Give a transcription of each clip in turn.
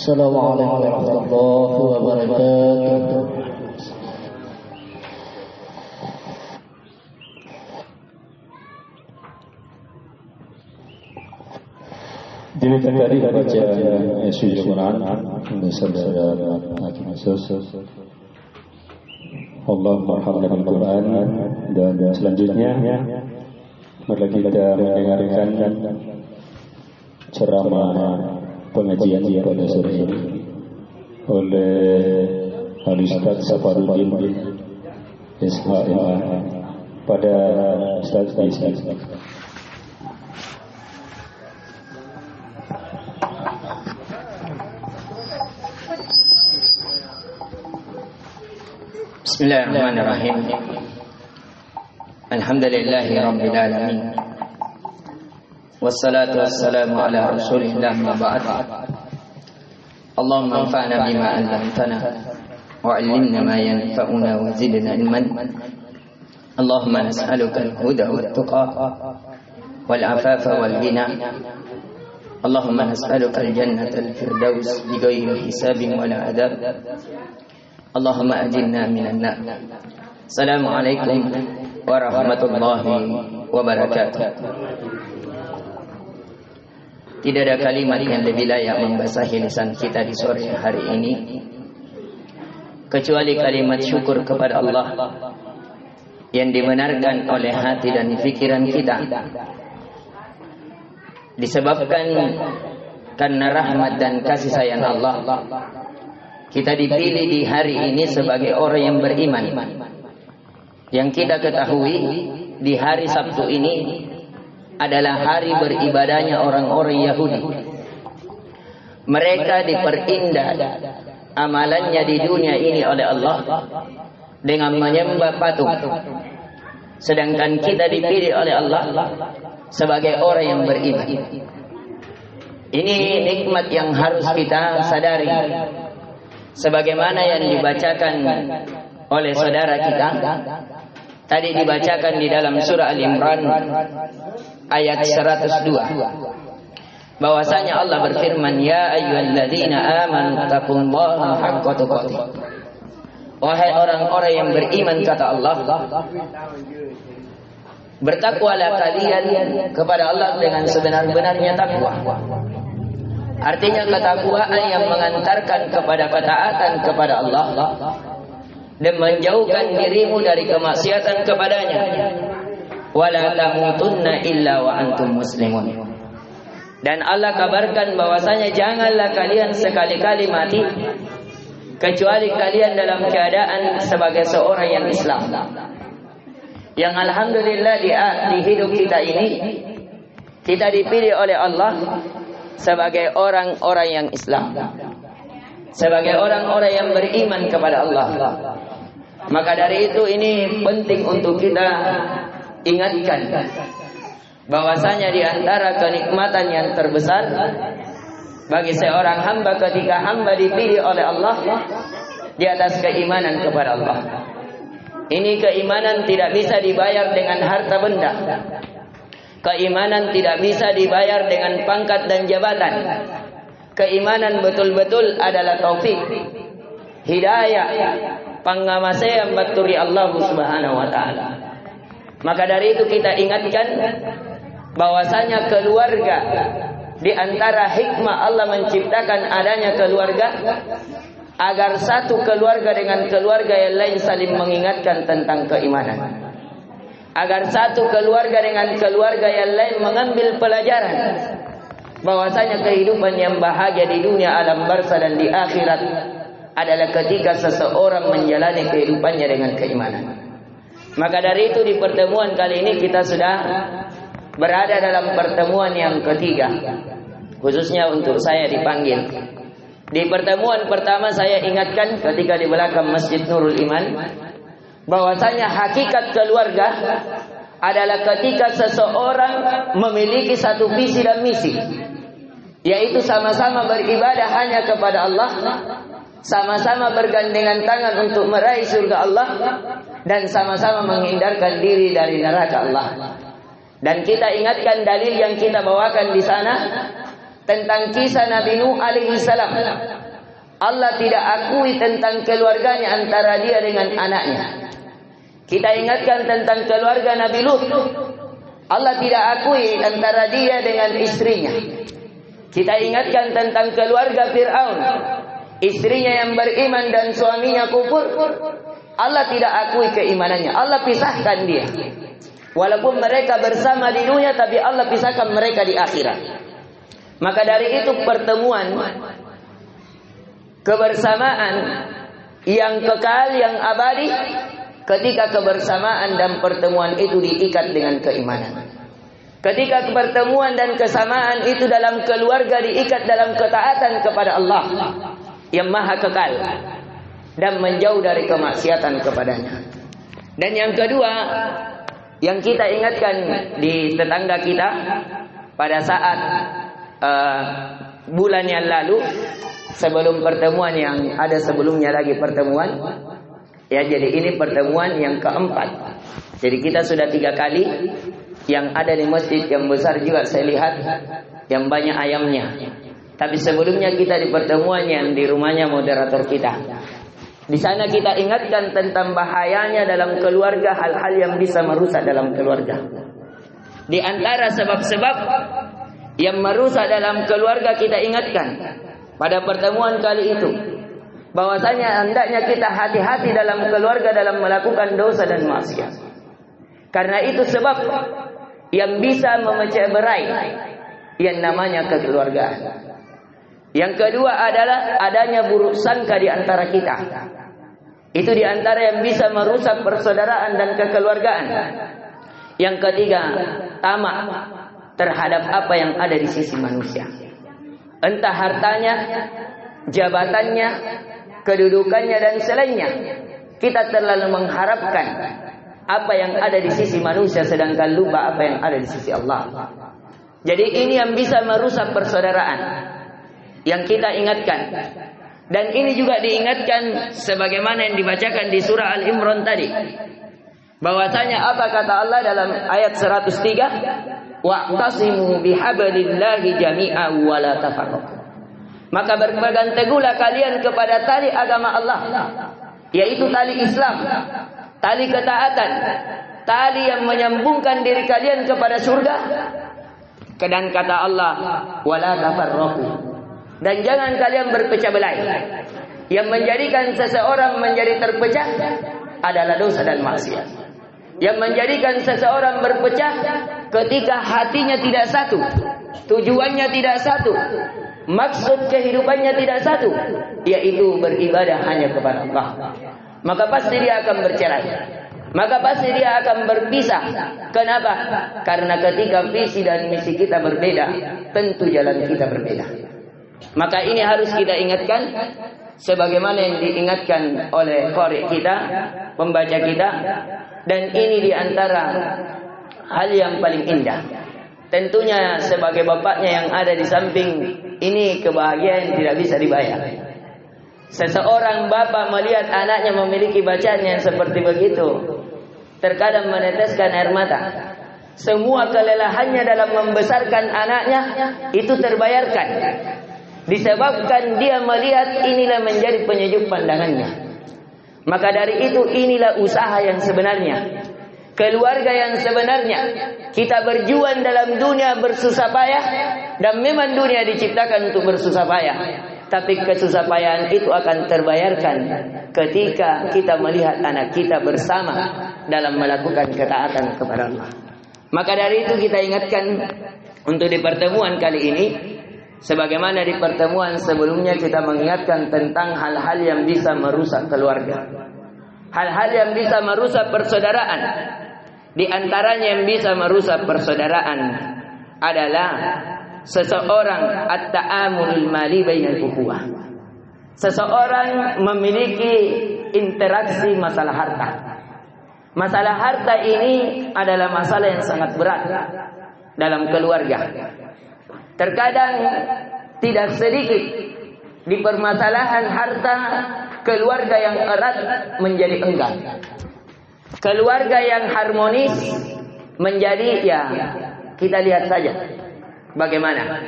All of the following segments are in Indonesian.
Assalamualaikum warahmatullahi wabarakatuh. Demikian tadi baca suci Quran saudara Hakim Asus. Allah merhamkan Al-Quran dan selanjutnya mari kita mendengarkan ceramah pengajian pada sore ini oleh Al-Ustaz Safaruddin SHMA pada Ustaz Islam. Bismillahirrahmanirrahim. Alhamdulillahi rabbil alamin. Wassalatu wassalamu ala rasulillah ma ba'd. Allahumma anfa'na bima 'allamtana wa 'allimna ma yanfa'una wa zidna ilman. Allahumma nas'aluka al-huda wat-tuqa wal-'afafa wal-ghina. Allahumma nas'aluka al-jannata al-firdaus bighairi hisabin wa la 'adab. Allahumma ajinna minan nar. Assalamualaikum warahmatullahi wabarakatuh. Tidak ada kalimat yang lebih layak membasahi lisan kita di sore hari ini kecuali kalimat syukur kepada Allah yang dibenarkan oleh hati dan pikiran kita, disebabkan karena rahmat dan kasih sayang Allah kita dipilih di hari ini sebagai orang yang beriman. Yang kita ketahui di hari Sabtu ini adalah hari beribadahnya orang-orang Yahudi. Mereka diperindah amalannya di dunia ini oleh Allah dengan menyembah patung. Sedangkan kita dipilih oleh Allah sebagai orang yang beriman. Ini nikmat yang harus kita sadari. Sebagaimana yang dibacakan oleh saudara kita tadi, dibacakan di dalam surah Al-Imran ayat 102, bahwasanya Allah berfirman, ya ayyuhalladzina amanu taqullaha haqqa tuqatih. Wahai orang-orang yang beriman, kata Allah, Bertakwalah kalian kepada Allah dengan sebenar-benarnya takwa. Artinya ketakwaan yang mengantarkan kepada ketaatan kepada Allah dan menjauhkan dirimu dari kemaksiatan kepadanya. Wala tamutunna illa wa antum muslimun. Dan Allah kabarkan bahwasanya janganlah kalian sekali-kali mati kecuali kalian dalam keadaan sebagai seorang yang Islam. Yang alhamdulillah di hidup kita ini kita dipilih oleh Allah sebagai orang-orang yang Islam, sebagai orang-orang yang beriman kepada Allah. Maka dari itu ini penting untuk kita ingatkan bahwasanya di antara kenikmatan yang terbesar bagi seorang hamba ketika hamba dipilih oleh Allah di atas keimanan kepada Allah. Ini keimanan tidak bisa dibayar dengan harta benda. Keimanan tidak bisa dibayar dengan pangkat dan jabatan. Keimanan betul-betul adalah taufik, hidayah, pangamasaya baturi Allah Subhanahu wa taala. Maka dari itu kita ingatkan bahwasanya keluarga, di antara hikmah Allah menciptakan adanya keluarga agar satu keluarga dengan keluarga yang lain saling mengingatkan tentang keimanan. Agar satu keluarga dengan keluarga yang lain mengambil pelajaran bahwasanya kehidupan yang bahagia di dunia alam barzah dan di akhirat adalah ketika seseorang menjalani kehidupannya dengan keimanan. Maka dari itu di pertemuan kali ini kita sudah berada dalam pertemuan yang ketiga, khususnya untuk saya dipanggil. Di pertemuan pertama saya ingatkan ketika di belakang Masjid Nurul Iman bahwasanya hakikat keluarga adalah ketika seseorang memiliki satu visi dan misi, yaitu sama-sama beribadah hanya kepada Allah, sama-sama bergandengan tangan untuk meraih surga Allah, dan sama-sama menghindarkan diri dari neraka Allah. Dan kita ingatkan dalil yang kita bawakan di sana tentang kisah Nabi Nuh alaihi salam. Allah tidak akui tentang keluarganya antara dia dengan anaknya. Kita ingatkan tentang keluarga Nabi Lut. Allah tidak akui antara dia dengan istrinya. Kita ingatkan tentang keluarga Fir'aun, istrinya yang beriman dan suaminya kufur. Allah tidak akui keimanannya. Allah pisahkan dia. Walaupun mereka bersama di dunia, tapi Allah pisahkan mereka di akhirat. Maka dari itu pertemuan kebersamaan yang kekal, yang abadi, ketika kebersamaan dan pertemuan itu diikat dengan keimanan. Ketika pertemuan dan kesamaan itu dalam keluarga diikat dalam ketaatan kepada Allah yang maha kekal dan menjauh dari kemaksiatan kepadanya. Dan yang kedua yang kita ingatkan di tetangga kita pada saat bulan yang lalu, sebelum pertemuan yang ada sebelumnya lagi pertemuan, ya, jadi ini pertemuan yang keempat. Jadi kita sudah 3 kali. Yang ada di masjid yang besar juga saya lihat yang banyak ayamnya. Tapi sebelumnya kita di pertemuan yang di rumahnya moderator kita. Di sana kita ingatkan tentang bahayanya dalam keluarga, hal-hal yang bisa merusak dalam keluarga. Di antara sebab-sebab yang merusak dalam keluarga kita ingatkan pada pertemuan kali itu, bahwasanya hendaknya kita hati-hati dalam keluarga dalam melakukan dosa dan maksiat. Karena itu sebab yang bisa memecah berai yang namanya kekeluargaan. Yang kedua adalah adanya buruk sangka di antara kita. Itu di antara yang bisa merusak persaudaraan dan kekeluargaan. Yang ketiga, tamak terhadap apa yang ada di sisi manusia. Entah hartanya, jabatannya, kedudukannya dan selainnya. Kita terlalu mengharapkan apa yang ada di sisi manusia sedangkan lupa apa yang ada di sisi Allah. Jadi ini yang bisa merusak persaudaraan yang kita ingatkan. Dan ini juga diingatkan sebagaimana yang dibacakan di surah Al-Imran tadi. Bahwasanya apa kata Allah dalam ayat 103? Wa'tasimu bihablillahi jami'an wa la tafarraqu. Maka berpegang teguhlah kalian kepada tali agama Allah, yaitu tali Islam, tali ketaatan. tali yang menyambungkan diri kalian kepada surga. Dan kata Allah, wala tafarraqu, dan jangan kalian berpecah belah. Yang menjadikan seseorang menjadi terpecah adalah dosa dan maksiat. Yang menjadikan seseorang berpecah ketika hatinya tidak satu, tujuannya tidak satu, maksud kehidupannya tidak satu, yaitu beribadah hanya kepada Allah. Maka pasti dia akan bercerai, maka pasti dia akan berpisah. Kenapa? Karena ketika visi dan misi kita berbeda, tentu jalan kita berbeda. Maka ini harus kita ingatkan, sebagaimana yang diingatkan oleh qari kita, pembaca kita. Dan ini diantara hal yang paling indah. Tentunya sebagai bapaknya yang ada di samping, ini kebahagiaan yang tidak bisa dibayar. Seseorang bapak melihat anaknya memiliki bacaan yang seperti begitu, terkadang meneteskan air mata. Semua kelelahannya dalam membesarkan anaknya itu terbayarkan, disebabkan dia melihat inilah menjadi penyejuk pandangannya. Maka dari itu inilah usaha yang sebenarnya, keluarga yang sebenarnya. Kita berjuang dalam dunia bersusah payah, dan memang dunia diciptakan untuk bersusah payah. Tapi kesusah payahan itu akan terbayarkan ketika kita melihat anak kita bersama dalam melakukan ketaatan kepada Allah. Maka dari itu kita ingatkan untuk di pertemuan kali ini, sebagaimana di pertemuan sebelumnya kita mengingatkan tentang hal-hal yang bisa merusak keluarga, hal-hal yang bisa merusak persaudaraan. Di antaranya yang bisa merusak persaudaraan adalah seseorang at-ta'amulul mali bainal ukhuwah. Seseorang memiliki interaksi masalah harta. Masalah harta ini adalah masalah yang sangat berat dalam keluarga. Terkadang tidak sedikit di permasalahan harta, keluarga yang erat menjadi enggan. Keluarga yang harmonis menjadi, ya kita lihat saja bagaimana.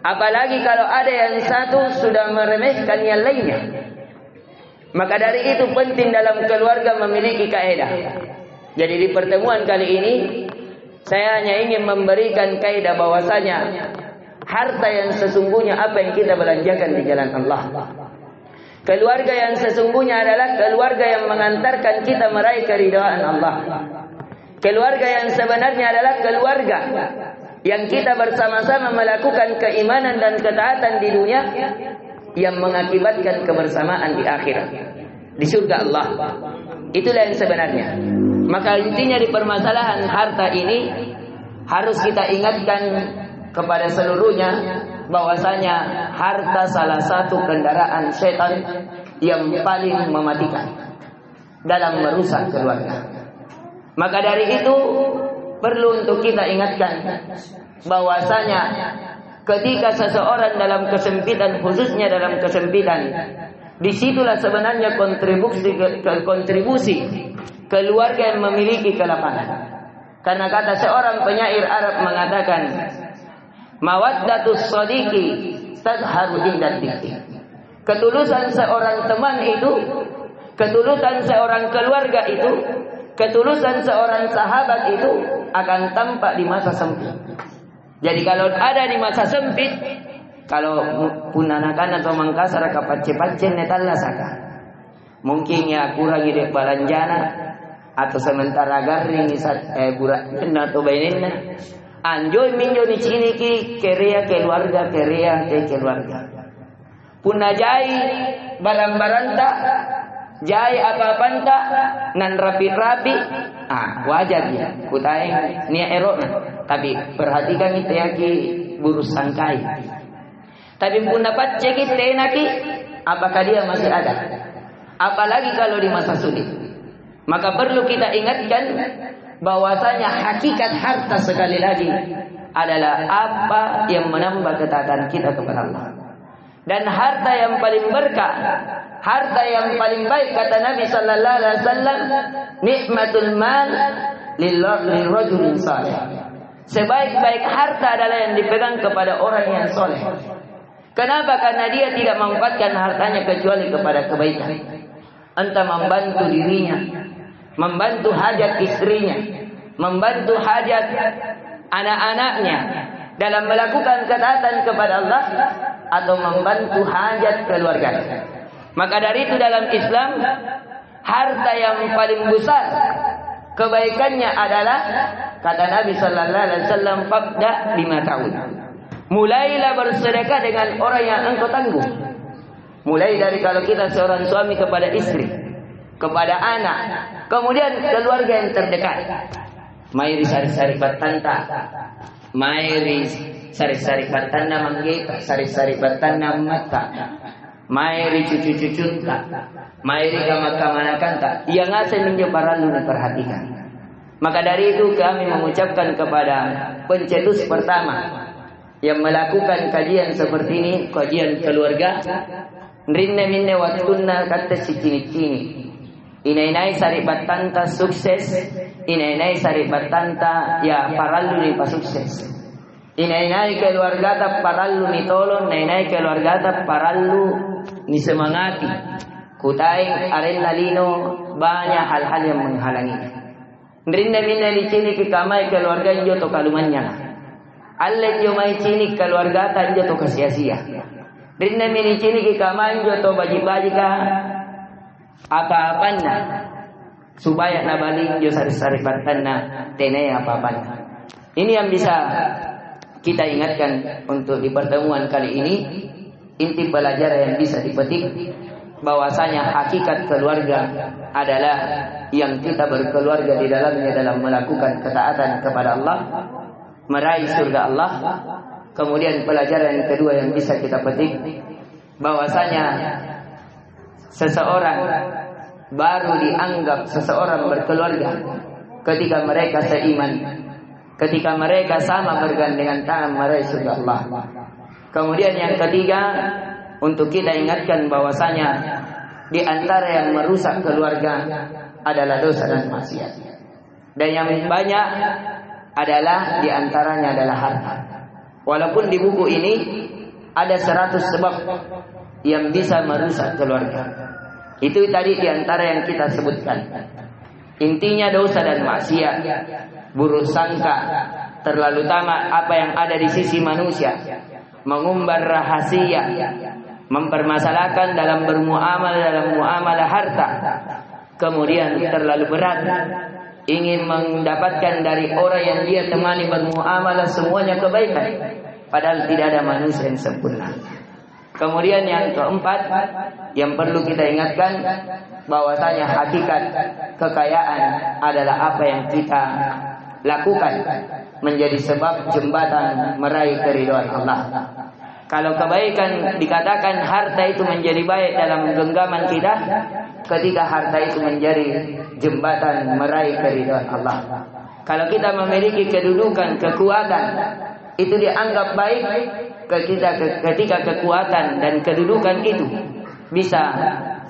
Apalagi kalau ada yang satu sudah meremehkan yang lainnya. Maka dari itu penting dalam keluarga memiliki kaidah. Jadi di pertemuan kali ini saya hanya ingin memberikan kaidah bahwasanya harta yang sesungguhnya apa yang kita belanjakan di jalan Allah. Keluarga yang sesungguhnya adalah keluarga yang mengantarkan kita meraih keridhaan Allah. Keluarga yang sebenarnya adalah keluarga yang kita bersama-sama melakukan keimanan dan ketaatan di dunia, yang mengakibatkan kebersamaan di akhirat, di surga Allah. Itulah yang sebenarnya. Maka intinya di permasalahan harta ini harus kita ingatkan kepada seluruhnya bahwasanya harta salah satu kendaraan setan yang paling mematikan dalam merusak keluarga. Maka dari itu perlu untuk kita ingatkan bahwasanya ketika seseorang dalam kesempitan, khususnya dalam kesempitan, disitulah sebenarnya kontribusi keluarga yang memiliki kelapangan. Karena kata seorang penyair Arab mengatakan, mawaddatus sadiqi tazharu inda dzikri. Ketulusan seorang teman itu, ketulusan seorang keluarga itu, ketulusan seorang sahabat itu akan tampak di masa sempit. Jadi kalau ada di masa sempit, kalau punanakan atau mangkasar kapace-pacen netalla saka, mungkin ya kurang ide balanjana atau sementara garing burak atau bainina anjoy minjo di sini ki keria keluarga punna jai barang-baranta jai apa-apanta nan rapi-rapi wajar ya kutai nia erok. Tapi perhatikan itu ya ki burus sangkai. Tapi punna pacce kita enaki, apakah dia masih ada? Apalagi kalau di masa sulit. Maka perlu kita ingatkan bahwasanya hakikat harta sekali lagi adalah apa yang menambah ketaatan kita kepada Allah. Dan harta yang paling berkah, harta yang paling baik kata Nabi sallallahu alaihi wasallam, nikmatul mal lirrajulin salih. Sebaik-baik harta adalah yang dipegang kepada orang yang soleh. Kenapa? Karena dia tidak memanfaatkan hartanya kecuali kepada kebaikan. Entah membantu dirinya, membantu hajat istrinya, membantu hajat anak-anaknya dalam melakukan ketaatan kepada Allah, atau membantu hajat keluarganya. Maka dari itu dalam Islam, harta yang paling besar kebaikannya adalah, kata Nabi sallallahu alaihi wasallam, fabda 5 tahun. Mulailah bersedekah dengan orang yang engkau tanggung. Mulai dari kalau kita seorang suami kepada istri, kepada anak, kemudian keluarga yang terdekat. Mairi sari-sari batanta, mairi sari-sari batanda manggeta, sari-sari batanda mata, mairi cucu-cucunta, mairi kamakamanakanta, yang asal menjeparalu diperhatikan. Maka dari itu kami mengucapkan kepada pencetus pertama yang melakukan kajian seperti ini, kajian keluarga, rinne minne watunna kata si cini-cini. Inai-inai sari batanta sukses, inai-inai sari batanta ya parallu ni pa sukses. Inai-inai keluarga ta parallu ni tolong, inai-inai keluarga ta parallu ni semangati. Kutai aren lalino banyak hal-hal yang menghalangi. Rinne minne ni cini ki kamai keluarga jo to kalumannya. Alle jo mai cini keluarga ta jo to kasia-sia. Rinne minne cini ki kamai jo to baji-baji ka apa-apanya supaya nabalin jo sari-sari batanna tenai apa-apanya. Ini yang bisa kita ingatkan untuk di pertemuan kali ini. Inti pelajaran yang bisa dipetik bahwasanya hakikat keluarga adalah yang kita berkeluarga di dalamnya dalam melakukan ketaatan kepada Allah, meraih surga Allah. Kemudian pelajaran yang kedua yang bisa kita petik bahwasanya seseorang baru dianggap seseorang berkeluarga ketika mereka seiman, ketika mereka sama bergandengan tangan meraih surga Allah. Kemudian yang ketiga, untuk kita ingatkan bahwasanya di antara yang merusak keluarga adalah dosa dan maksiat. Dan yang banyak adalah di antaranya adalah harta. Walaupun di buku ini ada 100 sebab yang bisa merusak keluarga. Itu tadi di antara yang kita sebutkan. Intinya dosa dan maksiat, buruk sangka, terlalu tamak apa yang ada di sisi manusia, mengumbar rahasia, mempermasalahkan dalam muamalah harta, kemudian terlalu berat, ingin mendapatkan dari orang yang dia temani bermuamalah semuanya kebaikan, padahal tidak ada manusia yang sempurna. Kemudian yang keempat yang perlu kita ingatkan bahwasanya hakikat kekayaan adalah apa yang kita lakukan menjadi sebab jembatan meraih keridhaan Allah. Kalau kebaikan dikatakan harta itu menjadi baik dalam genggaman kita, ketika harta itu menjadi jembatan meraih keridhaan Allah. Kalau kita memiliki kedudukan, kekuatan, itu dianggap baik ketika kekuatan dan kedudukan itu bisa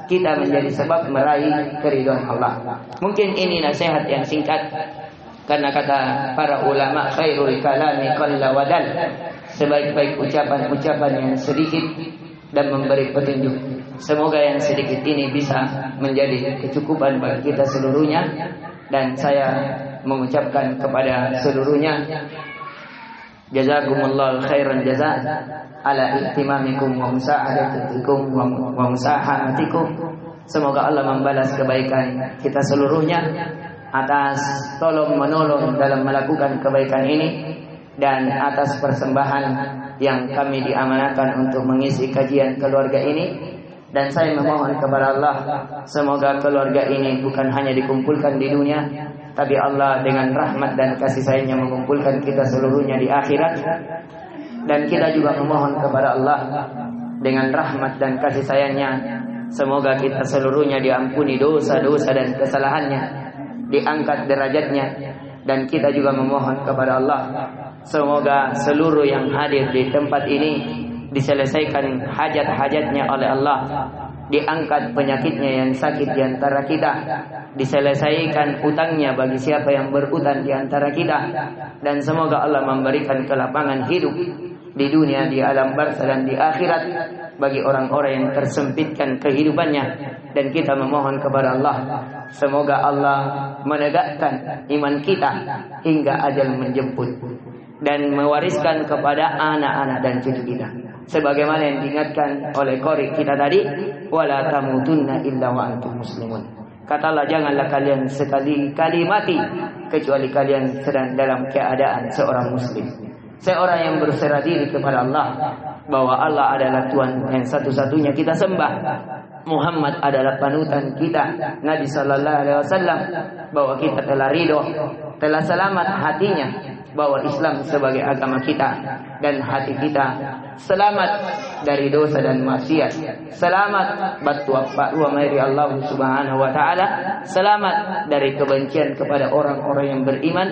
kita menjadi sebab meraih keridhaan Allah. Mungkin ini nasihat yang singkat, karena kata para ulama khairul kalami qalla wadal, sebaik-baik ucapan-ucapan yang sedikit dan memberi petunjuk. Semoga yang sedikit ini bisa menjadi kecukupan bagi kita seluruhnya, dan saya mengucapkan kepada seluruhnya jazakumullahu khairan jazaa ala ihtimamikum wa musa'adatikum wa musahamatikum. Semoga Allah membalas kebaikan kita seluruhnya atas tolong menolong dalam melakukan kebaikan ini, dan atas persembahan yang kami diamanahkan untuk mengisi kajian keluarga ini. Dan saya memohon kepada Allah, semoga keluarga ini bukan hanya dikumpulkan di dunia, tapi Allah dengan rahmat dan kasih sayangnya mengumpulkan kita seluruhnya di akhirat. Dan kita juga memohon kepada Allah dengan rahmat dan kasih sayangnya, semoga kita seluruhnya diampuni dosa-dosa dan kesalahannya, diangkat derajatnya. Dan kita juga memohon kepada Allah, semoga seluruh yang hadir di tempat ini diselesaikan hajat-hajatnya oleh Allah, diangkat penyakitnya yang sakit di antara kita, diselesaikan utangnya bagi siapa yang berutang di antara kita, dan semoga Allah memberikan kelapangan hidup di dunia, di alam barzah dan di akhirat bagi orang-orang yang tersempitkan kehidupannya. Dan kita memohon kepada Allah Semoga Allah menegakkan iman kita hingga ajal menjemput dan mewariskan kepada anak-anak dan cucu kita. Sebagaimana yang diingatkan oleh qori kita tadi, wala tamutunna illa wa antum muslimun. Katalah janganlah kalian sekali-kali mati kecuali kalian sedang dalam keadaan seorang muslim. Seorang yang berserah diri kepada Allah, bahwa Allah adalah Tuhan yang satu-satunya kita sembah. Muhammad adalah panutan kita, Nabi sallallahu alaihi wasallam, bahwa kita telah ridho, telah selamat hatinya, bahwa Islam sebagai agama kita dan hati kita selamat dari dosa dan maksiat, selamat batu apa dari Allah Subhanahu wa taala, selamat dari kebencian kepada orang-orang yang beriman.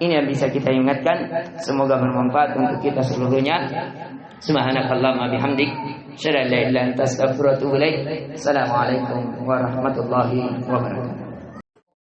Ini yang bisa kita ingatkan, semoga bermanfaat untuk kita seluruhnya. Subhanakallahumma bihamdik, asyhadu an la ilaha illa anta, astaghfiruka wa atubu ilaik. Assalamualaikum warahmatullahi wabarakatuh.